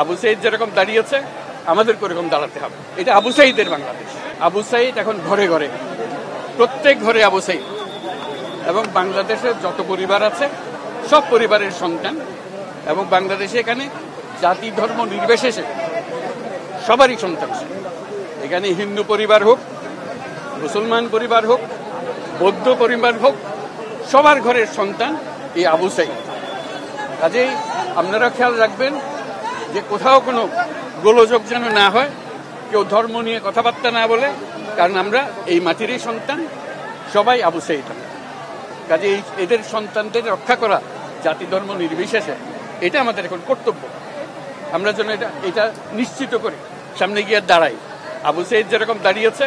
আবু সাইদ যেরকম দাঁড়িয়েছে আমাদেরকে ওরকম দাঁড়াতে হবে। এটা আবু সাইদের বাংলাদেশ। আবু সাইদ এখন ঘরে ঘরে, প্রত্যেক ঘরে আবু সাইদ, এবং বাংলাদেশের যত পরিবার আছে সব পরিবারের সন্তান, এবং বাংলাদেশে এখানে জাতি ধর্ম নির্বিশেষে সবারই সন্তান। এখানে হিন্দু পরিবার হোক, মুসলমান পরিবার হোক, বৌদ্ধ পরিবার হোক, সবার ঘরের সন্তান এই আবু সাইদ। কাজেই আপনারা খেয়াল রাখবেন যে কোথাও কোনো গোলযোগ যেন না হয়, কেউ ধর্ম নিয়ে কথাবার্তা না বলে, কারণ আমরা এই মাটিরই সন্তান, সবাই আবু সাইদ। কাজেই এদের সন্তানদের রক্ষা করা জাতি ধর্ম নির্বিশেষে এটা আমাদের এখন কর্তব্য। আমরা যেন এটা নিশ্চিত করি, সামনে গিয়ে দাঁড়াই। আবু সাইদ যেরকম দাঁড়িয়েছে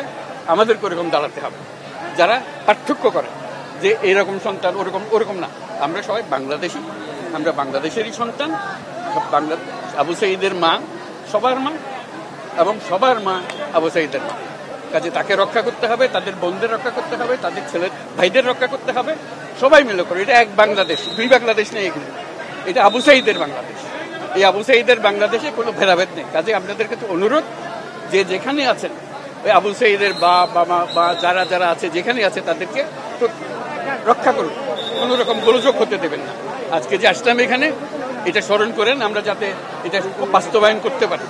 আমাদেরকে ওরকম দাঁড়াতে হবে। যারা পার্থক্য করে যে এরকম সন্তান ওরকম না, আমরা সবাই বাংলাদেশি, আমরা বাংলাদেশেরই সন্তান। আবু সাইদের মা সবার মা, এবং সবার মা আবু সাইদের মা। কাজে তাকে রক্ষা করতে হবে, তাদের বোনদের রক্ষা করতে হবে, তাদের ছেলে ভাইদের রক্ষা করতে হবে, সবাই মিলে করে। এটা এক বাংলাদেশ, দুই বাংলাদেশ নেই এখানে, এটা আবু সাইদের বাংলাদেশ। এই আবু সাইদের বাংলাদেশে কোনো ভেদাভেদ নেই। কাজে আপনাদের কাছে অনুরোধ, যে যেখানে আছেন ওই আবু সাইদের বা যারা যারা আছে যেখানে আছে তাদেরকে রক্ষা করুন, কোনো রকম গোলযোগ হতে দেবেন না। আজকে যে আসলাম এখানে, এটা স্মরণ করেন আমরা যাতে এটা বাস্তবায়ন করতে পারি।